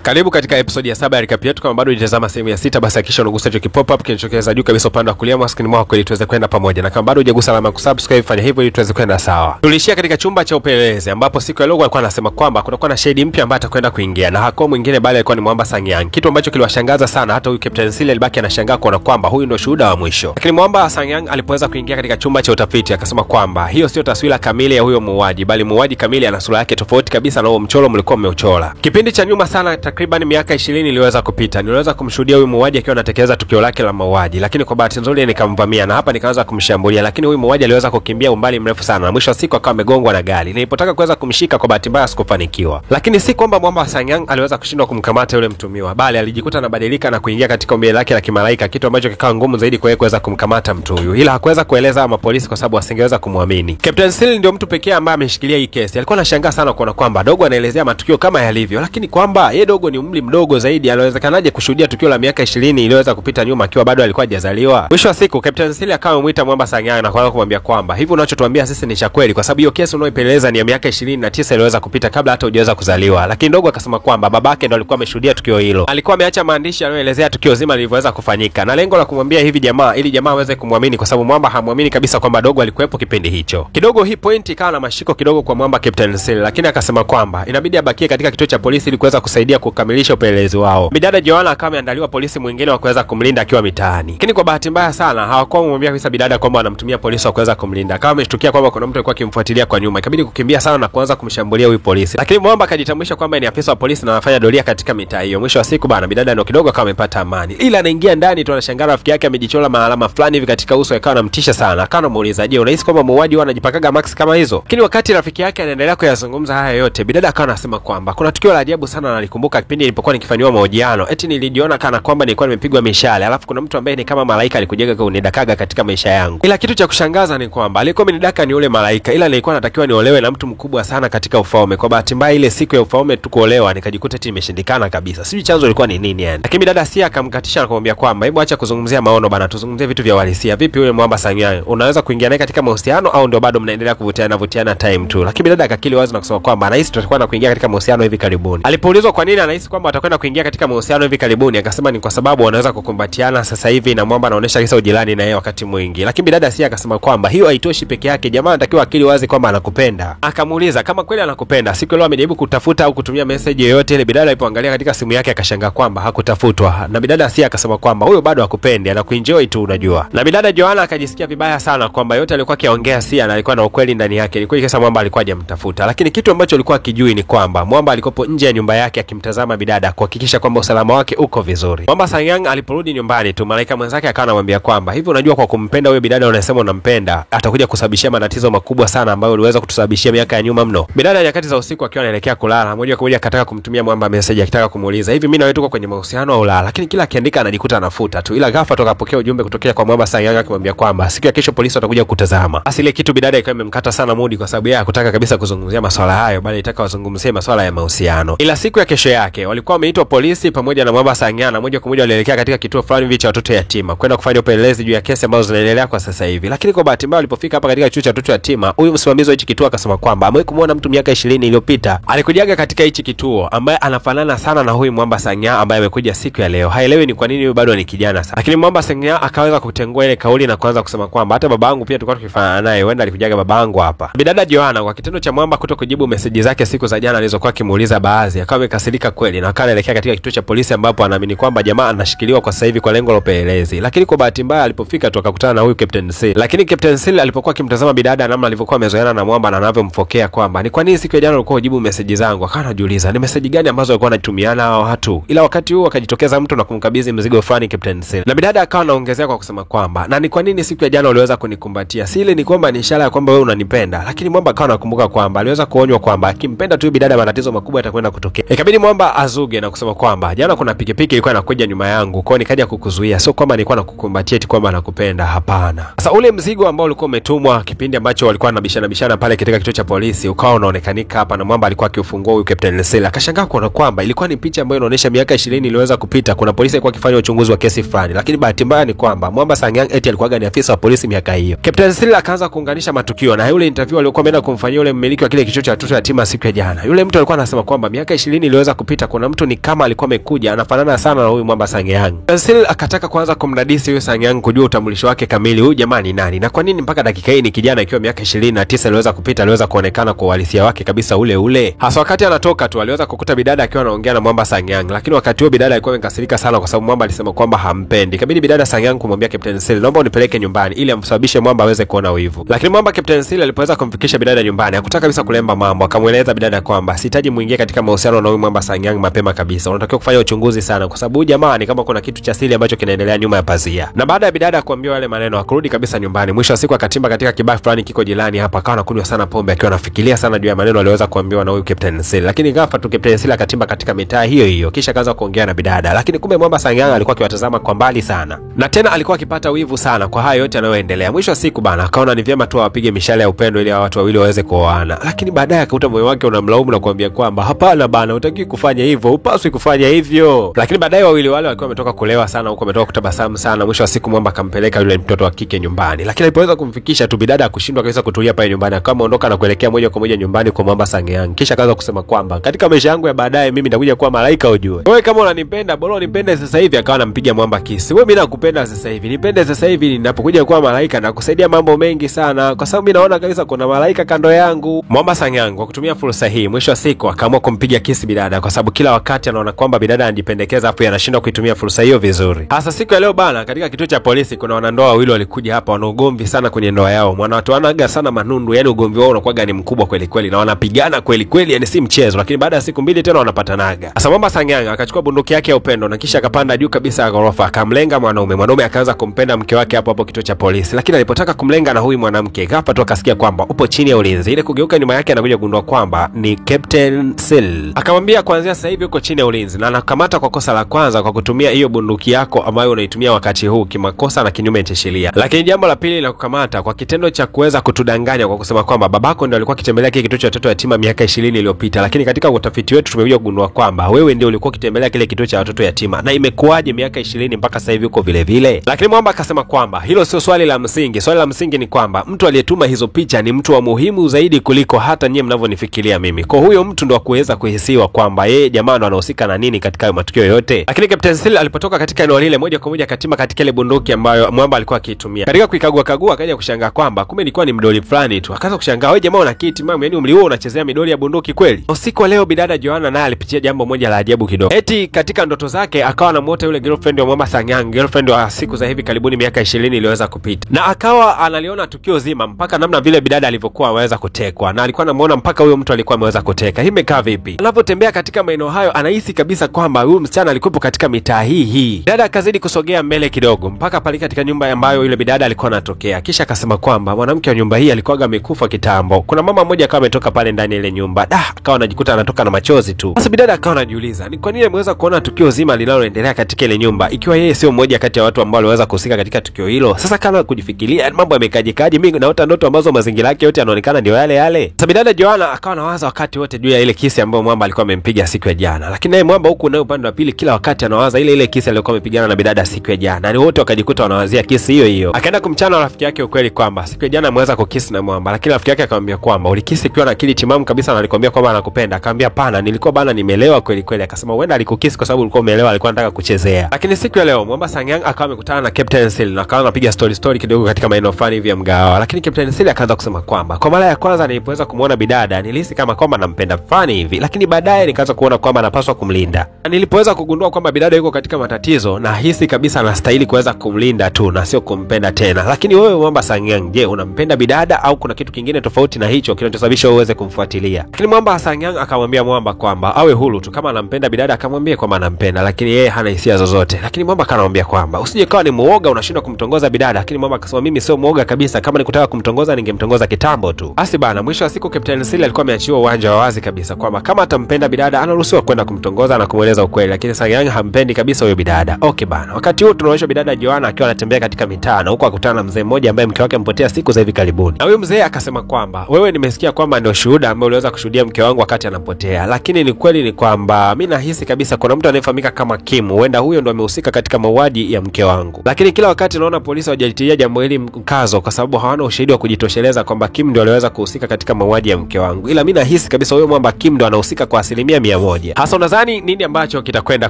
Karibu katika episode ya 7 ya recap yetu. Kama bado hujatazama sehemu ya 6, basi hakikisha unagusa hicho kipop up kinachokeza juu kabisa upande wa kulia mwa screen mwako ili tuweze kwenda pamoja. Na kama bado hujagusa alama ya kusubscribe, fanya hivyo ili tuweze kwenda sawa. Tulishia katika chumba cha upelelezi ambapo siku ya leo alikuwa anasema kwamba kutakuwa na shahidi mpya ambaye atakwenda kuingia, na hakuwa mwingine bali alikuwa ni Mwamba Sangyang. Kitu ambacho kiliwashangaza sana, hata huyu Captain Sile alibaki anashangaa kuona kwamba huyu ndio shuhuda wa mwisho. Lakini Mwamba Sangyang alipoweza kuingia katika chumba cha utafiti akasema kwamba hiyo sio taswira kamili ya huyo muuaji, bali muuaji kamili ana sura yake tofauti kabisa na huo mchoro mlikuwa mmeuchora. Kipindi cha nyuma sana, takriban miaka 20 iliweza kupita, niliweza kumshuhudia huyu muuaji akiwa anatekeleza tukio lake la mauaji, lakini kwa bahati nzuri nikamvamia na hapa nikaanza kumshambulia, lakini huyu muuaji aliweza kukimbia umbali mrefu sana na mwisho wa siku akawa amegongwa na gari. Nilipotaka kuweza kumshika, kwa bahati mbaya sikufanikiwa. Lakini si kwamba Mwamba Sangyang aliweza kushindwa kumkamata yule mtumiwa, bali alijikuta anabadilika na kuingia katika umbile lake la kimalaika, kitu ambacho kikawa ngumu zaidi kwa yeye kuweza kumkamata mtu huyu. Ila hakuweza kueleza mapolisi kwa sababu asingeweza kumwamini. Captain Sile ndio mtu pekee ambaye ameshikilia hii kesi. Alikuwa anashangaa sana kuona kwamba dogo anaelezea matukio kama yalivyo, lakini kwamba yeye dogo ni umri mdogo zaidi, anawezekanaje kushuhudia tukio la miaka 20 iliweza kupita nyuma akiwa bado alikuwa hajazaliwa. Mwisho wa siku Captain Sile akawa amemuita Mwamba Sangyang na kuanza kumwambia kwamba hivi unachotuambia sisi ni cha kweli, kwa sababu hiyo kesi unaoipeleleza ni ya miaka 29 iliweza kupita kabla hata hujaweza kuzaliwa. Lakini dogo akasema kwamba babake ndo alikuwa ameshuhudia tukio hilo. Alikuwa ameacha maandishi yanayoelezea tukio zima lilivyoweza kufanyika, na lengo la kumwambia hivi jamaa ili jamaa aweze kumwamini, kwa sababu Mwamba hamwamini kabisa kwamba dogo alikuwepo kipindi hicho. Kidogo hii point ikawa na mashiko kidogo kwa Mwamba Captain Sile, lakini akasema kwamba inabidi abakie katika kituo cha polisi ili kuweza kusaidia kukamilisha upelelezi wao. Bidada Joanna akawa ameandaliwa polisi mwingine wa kuweza kumlinda akiwa mitaani. Lakini kwa bahati mbaya sana hawakuwa wamwambia kabisa bidada kwamba anamtumia polisi wa kuweza kumlinda. Akawa ameshtukia kwamba kuna mtu alikuwa akimfuatilia kwa nyuma. Ikabidi kukimbia sana na kuanza kumshambulia huyu polisi. Lakini Mwamba akajitambulisha kwamba ni afisa wa polisi na anafanya doria katika mitaa hiyo. Mwisho wa siku bana, bidada ndio kidogo akawa amepata amani. Ila anaingia ndani tu anashangaa rafiki yake amejichora maalama fulani hivi katika uso, akawa anamtisha sana. Akawa anamuuliza, "Je, unahisi kwamba muuaji huwa anajipakaga max kama hizo?" Lakini wakati rafiki yake anaendelea kuyazungumza haya yote, bidada akawa anasema kwamba kuna tukio la ajabu sana na nalikumbuka kipindi nilipokuwa nikifanywa mahojiano. Eti nilijiona kana kwamba nilikuwa nimepigwa mishale, alafu kuna mtu ambaye ni kama malaika alikujaga kunidakaga katika maisha yangu. Ila kitu cha kushangaza ni kwamba alikuwa amenidaka ni ule malaika, ila nilikuwa natakiwa niolewe na mtu mkubwa sana katika ufalme. Kwa bahati mbaya ile siku ya ufalme tukuolewa nikajikuta eti nimeshindikana kabisa. Sijui chanzo ilikuwa ni nini yani. Lakini dada Sia akamkatisha na kumwambia kwamba hebu acha kuzungumzia maono bana, tuzungumzie vitu vya uhalisia. Vipi yule Mwamba Sangyang, unaweza kuingia naye katika mahusiano au ndio bado mnaendelea kuvutiana time tu? Lakini dada akakili wazi na kusema kwamba anahisi tutakuwa na kuingia katika mahusiano hivi karibuni. Alipoulizwa kwa nini anahisi kwamba atakwenda kuingia katika mahusiano hivi karibuni, akasema ni kwa sababu wanaweza kukumbatiana sasa hivi na Mwamba anaonesha kisa ujirani na yeye wakati mwingi. Lakini dada Sia akasema kwamba hiyo haitoshi peke yake, jamaa anatakiwa akili wazi kwamba anakupenda. Akamuuliza kama kweli anakupenda. Siku leo amejaribu kutafuta au kutumia message yoyote ile. Bidada alipoangalia katika simu yake akashangaa kwamba hakutafutwa. Na bidada Sia akasema kwamba huyo bado hakupendi, anakuenjoy tu unajua. Na bidada Joanna akajisikia vibaya sana kwamba yote alikuwa akiongea Sia na alikuwa na ukweli ndani yake. Ilikuwa kisa Mwamba alikuwa hajamtafuta. Lakini kitu ambacho alikuwa akijui ni kwamba Mwamba alikopo nje ya nyumba yake akimtazama bidada kuhakikisha kwamba usalama wake uko vizuri. Mwamba Sangyang aliporudi nyumbani tu, malaika mwenzake akawa anamwambia kwamba hivi unajua kwa kumpenda huyo bidada unasema unampenda, atakuja kusababishia matatizo makubwa sana ambayo uliweza kutusababishia miaka ya nyuma mno. Bidada nyakati za usiku akiwa anaelekea kulala, moja kwa moja akataka kumtumia Mwamba message akitaka kumuuliza hivi mimi na wewe tuko kwenye mahusiano au la, lakini kila akiandika anajikuta anafuta tu. Ila ghafla tukapokea ujumbe kutokea kwa Mwamba Sangyang akimwambia kwamba siku ya kesho polisi watakuja kutazama. Basi ile kitu bidada ikawa imemkata sana mudi, kwa sababu yeye hakutaka kabisa kuzungumzia masuala hayo, bali alitaka wazungumzie masuala ya mahusiano. Ila siku ya kesho yake walikuwa wameitwa polisi pamoja na Mwamba Sangyang, na moja kwa moja walielekea katika kituo fulani hivi cha watoto yatima kwenda kufanya upelelezi juu ya kesi ambazo zinaendelea kwa sasa hivi. Lakini kwa bahati mbaya walipofika hapa katika kituo cha watoto yatima, huyu msimamizi wa hichi kituo akasema kwamba amewahi kumuona mtu miaka 20 iliyopita alikujaga katika hichi kituo ambaye anafanana sana na huyu Mwamba Sangyang ambaye amekuja siku ya leo. Haelewi ni kwa nini huyu bado ni kijana sana. Lakini Mwamba Sangyang akaweza kutengua ile kauli na kuanza kusema kwamba hata babangu pia tulikuwa tukifanana naye, huenda alikujaga babangu hapa. Bidada Joanna kwa kitendo cha Mwamba kutokujibu message zake siku za jana alizokuwa akimuuliza baadhi, akawa amekasirika kweli na akaelekea katika kituo cha polisi ambapo anaamini kwamba jamaa anashikiliwa kwa sasa hivi kwa lengo la upelelezi. Lakini kwa bahati mbaya alipofika tu akakutana na huyu Captain Sile. Lakini Captain Sile alipokuwa akimtazama bidada namna alivyokuwa amezoeana na Mwamba na anavyomfokea kwamba ni kwa nini siku ya jana ulikuwa ujibu message zangu, akawa anajiuliza ni message gani ambazo walikuwa wanatumiana hao watu. Ila wakati huo akajitokeza mtu na kumkabidhi mzigo fulani Captain Sile. Na bidada akawa anaongezea kwa kusema kwamba na ni kwa nini siku ya jana uliweza kunikumbatia? Sile ni kwamba ni ishara ya kwamba wewe unanipenda. Lakini Mwamba akawa anakumbuka kwamba aliweza kuonywa kwamba akimpenda tu bidada matatizo makubwa yatakwenda kutokea. Ikabidi Mwamba azuge na kusema kwamba jana kuna pikipiki ilikuwa inakuja nyuma yangu, kwa nikaja kukuzuia. Sio kwamba nilikuwa nakukumbatia eti kwamba nakupenda, hapana. Sasa ule mzigo ambao ulikuwa umetumwa kipindi ambacho walikuwa wanabishana pale katika kituo cha polisi ukawa unaonekanika hapa, na Mwamba alikuwa akiufungua huyu Captain Sile. Akashangaa kuona kwamba ilikuwa ni picha ambayo inaonyesha miaka 20 iliweza kupita. Kuna polisi alikuwa akifanya uchunguzi wa kesi fulani, lakini bahati mbaya ni kwamba Mwamba Sangyang eti alikuwa ni afisa wa polisi miaka hiyo. Captain Sile akaanza kuunganisha matukio na yule interview aliyokuwa ameenda kumfanyia yule mmiliki wa kile kituo cha watoto yatima siku ya jana. Yule mtu alikuwa anasema kwamba miaka 20 iliweza kupita iliyopita kuna mtu ni kama alikuwa amekuja anafanana sana na huyu mwamba Sangyang. Sil akataka kuanza kumdadisi huyu Sangyang kujua utambulisho wake kamili, huyu jamaa ni nani na kwa nini mpaka dakika hii ni kijana ikiwa miaka 29 aliweza kupita aliweza kuonekana kwa uhalisia wake kabisa ule ule. Hasa wakati anatoka tu aliweza kukuta bidada akiwa anaongea na mwamba Sangyang, lakini wakati huo bidada alikuwa amekasirika sana kwa sababu mwamba alisema kwamba hampendi. Kabidi bidada Sangyang kumwambia Captain Sil, naomba unipeleke nyumbani ili amsababishe mwamba aweze kuona wivu. Lakini mwamba Captain Sil alipoweza kumfikisha bidada nyumbani hakutaka kabisa kulemba mambo, akamueleza bidada kwamba sihitaji muingie katika mahusiano na huyu mwamba Sangyang mapema kabisa. Unatakiwa kufanya uchunguzi sana kwa sababu jamaa ni kama kuna kitu cha siri ambacho kinaendelea nyuma ya pazia. Na baada ya bidada kuambiwa wale maneno akarudi kabisa nyumbani. Mwisho wa siku akatimba katika kibaa fulani kiko jirani hapa, akawa anakunywa sana pombe akiwa anafikiria sana juu ya maneno aliweza kuambiwa na huyu Captain Sil. Lakini ghafla tu Captain Sil akatimba katika mitaa hiyo hiyo kisha akaanza kuongea na bidada, lakini kumbe mwamba Sangyang alikuwa akiwatazama kwa mbali sana. Na tena alikuwa akipata wivu sana kwa hayo yote yanayoendelea. Mwisho wa siku bana akaona ni vyema tu awapige mishale ya upendo ili watu wawili waweze kuoana. Lakini baadaye akakuta moyo wake unamlaumu na kuambia kwamba hapana bana, hutaki kufanya hivyo, hupaswi kufanya hivyo. Lakini baadaye wawili wale walikuwa wametoka kulewa sana huko, wametoka kutabasamu sana. Mwisho wa siku mwamba akampeleka yule mtoto wa kike nyumbani. Lakini alipoweza kumfikisha tu bidada akashindwa kabisa kutulia pale nyumbani, akawa ondoka na kuelekea moja kwa moja nyumbani kwa mwamba Sangyang. Kisha akaanza kusema kwamba katika maisha yangu ya baadaye mimi nitakuja kuwa malaika ujue. Wewe kama unanipenda bora unipende sasa hivi. Akawa anampiga mwamba kisi. Wewe mimi nakupenda sasa hivi. Nipende sasa hivi ninapokuja kuwa malaika na kusaidia mambo mengi sana kwa sababu mimi naona kabisa kuna malaika kando yangu. Mwamba Sangyang kwa kutumia fursa hii mwisho wa siku akaamua kumpiga kisi bidada kwa sababu kila wakati anaona kwamba bidada anajipendekeza hapo anashindwa kuitumia fursa hiyo vizuri. Hasa siku ya leo bana katika kituo cha polisi kuna wanandoa wawili walikuja hapa wana ugomvi sana kwenye ndoa yao. Mwana watu wanaga sana manundu, yani ugomvi wao unakuwa gani mkubwa kweli kweli na wanapigana kweli kweli, yani si mchezo. Lakini baada ya siku mbili tena wanapatanaga. Hasa mwamba Sangyang akachukua bunduki yake ya upendo na kisha akapanda juu kabisa ya ghorofa akamlenga mwanaume akaanza kumpenda mke wake hapo hapo kituo cha polisi. Lakini alipotaka kumlenga na huyu mwanamke ghafla tu akasikia kwamba upo chini ya ulinzi. Ile kugeuka nyuma yake anakuja kugundua kwamba ni Captain Sil. Akamwambia kuanzia sasa hivi uko chini ya ulinzi na anakamata kwa kosa la kwanza kwa kutumia hiyo bunduki yako ambayo unaitumia wakati huu kimakosa na kinyume cha sheria. Lakini jambo la pili la kukamata kwa kitendo cha kuweza kutudanganya kwa kusema kwamba babako ndio alikuwa akitembelea kile kituo cha watoto yatima miaka 20 iliyopita. Lakini katika utafiti wetu tumekuja kugundua kwamba wewe ndio ulikuwa ukitembelea kile kituo cha watoto yatima na imekuwaje miaka 20 mpaka sasa hivi uko vile vile. Lakini mwamba akasema kwamba hilo sio swali la msingi. Swali la msingi ni kwamba mtu aliyetuma hizo picha ni mtu wa muhimu zaidi kuliko hata nyinyi mnavyonifikiria mimi. Kwa huyo mtu ndo kuweza kuhisiwa kwamba yeye jamaa ndo anahusika na nini katika hayo matukio yote. Lakini Captain Sil alipotoka katika eneo lile moja kwa moja akatima katika ile bunduki ambayo mwamba alikuwa akiitumia. Katika kuikagua akaja kushangaa kwamba kumbe ilikuwa ni mdoli fulani tu. Akaanza kushangaa, wewe jamaa una kiti mama, yani umri huo unachezea midoli ya bunduki kweli? Usiku wa leo bidada Joanna naye alipitia jambo moja la ajabu kidogo. Eti katika ndoto zake akawa anamuota yule girlfriend wa mwamba Sangyang, girlfriend wa siku za hivi karibuni miaka 20 iliyoweza kupita. Na akawa analiona tukio zima mpaka namna vile bidada alivyokuwa ameweza kutekwa na alikuwa anamuona mpaka huyo mtu alikuwa ameweza kuteka. Hii imekaa vipi? Anapotembea katika maeneo hayo anahisi kabisa kwamba huyu msichana alikuwa katika mitaa hii. Dada akazidi kusogea mbele kidogo mpaka pale katika nyumba ambayo yule bidada alikuwa anatokea. Kisha akasema kwamba mwanamke wa nyumba hii alikuwa amekufa kitambo. Kuna mama mmoja akawa ametoka pale ndani ile nyumba. Akawa anajikuta anatoka na machozi tu. Sasa bidada akawa anajiuliza ni kwa nini ameweza kuona tukio zima linaloendelea katika ile nyumba ikiwa yeye sio mmoja kati ya watu ambao waliweza kuhusika katika tukio hilo. Sasa kana kujifikiria mambo yamekaje mimi naota ndoto ambazo mazingira yake yote yanaonekana ndio yale yale. Sasa bidada Joanna akawa anawaza wakati wote juu ya ile kisi ambayo mwamba alikuwa amempiga siku ya jana. Lakini naye mwamba huku naye upande wa pili kila wakati anawaza ile kisi aliyokuwa amepigana na bidada siku ya jana. Ni wote wakajikuta wanawazia kisi hiyo hiyo. Akaenda kumchana rafiki yake ukweli kwamba siku ya jana ameweza kukisi na mwamba. Lakini rafiki yake akamwambia kwamba ulikisi ukiwa na akili timamu kabisa na alikwambia kwamba anakupenda. Akamwambia pana, nilikuwa bana nimelewa kweli kweli. Akasema huenda alikukisi kwa sababu ulikuwa umelewa, alikuwa anataka kuchezea. Lakini siku ya leo mwamba Sangyang akawa amekutana na Captain Sil na akawa anapiga story kidogo katika maeneo fulani hivi ya mgahawa. Lakini Captain Sil akaanza kusema kwamba kwa mara ya kwanza nilipoweza kumuona bidada nilihisi kama kwamba nampenda fulani hivi, lakini baadaye nikaanza kuona kwamba anapaswa kumlinda. Na nilipoweza kugundua kwamba bidada yuko katika matatizo na hisi kabisa anastahili kuweza kumlinda tu na sio kumpenda tena. Lakini wewe mwamba Sangyang, je, unampenda bidada au kuna kitu kingine tofauti na hicho kinachosababisha uweze kumfuatilia? Lakini mwamba Sangyang akamwambia mwamba kwamba awe huru tu, kama anampenda bidada akamwambia kwamba anampenda, lakini yeye hana hisia zozote. Lakini mwamba akamwambia kwamba usije kawa ni muoga unashindwa kumtongoza bidada. Lakini mwamba akasema mimi sio muoga kabisa, kama nikutaka kumtongoza ningemtongoza kitambo tu. Basi bana, mwisho wa siku Captain Sil alikuwa ameachiwa uwanja wa wazi kabisa kwamba kama atampenda bidada anaruhusiwa kwenda kumtongoza na kumueleza ukweli. Lakini Sangyang hampendi kabisa huyo bidada. Okay bana, wakati huo tunaonyesha bidada Joanna akiwa anatembea katika mitaa na huko akutana na mzee mmoja ambaye mke wake ampotea siku za hivi karibuni. Na huyo mzee akasema kwamba wewe nimesikia kwamba ndio shuhuda ambaye uliweza kushuhudia mke wangu wakati anapotea. Lakini ni kweli ni kwamba mimi nahisi kabisa kuna mtu anayefahamika kama Kim, huenda huyo ndo amehusika katika mauaji ya mke wangu. Lakini kila wakati naona polisi hawajatilia jambo hili mkazo kwa sababu hawana ushahidi wa kujitosheleza kwamba Kim ndo aliweza kuhusika katika mauaji ya mke wangu. Ila mimi nahisi kabisa huyo mwamba Kim ndo anahusika kwa 100%. 100. Hasa unadhani nini ambacho kitakwenda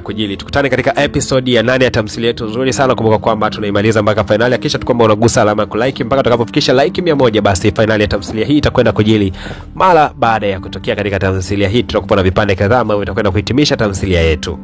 kujili? Tukutane katika episode ya 8 ya tamthilia yetu nzuri sana. Kumbuka kwamba tunaimaliza mpaka finali. Kisha tukomba unagusa alama ya kulike mpaka tutakapofikisha like 100, basi finali ya tamthilia hii itakwenda kujili. Mara baada ya kutokea katika tamthilia hii tutakupa na vipande kadhaa ambavyo itakwenda kuhitimisha tamthilia yetu.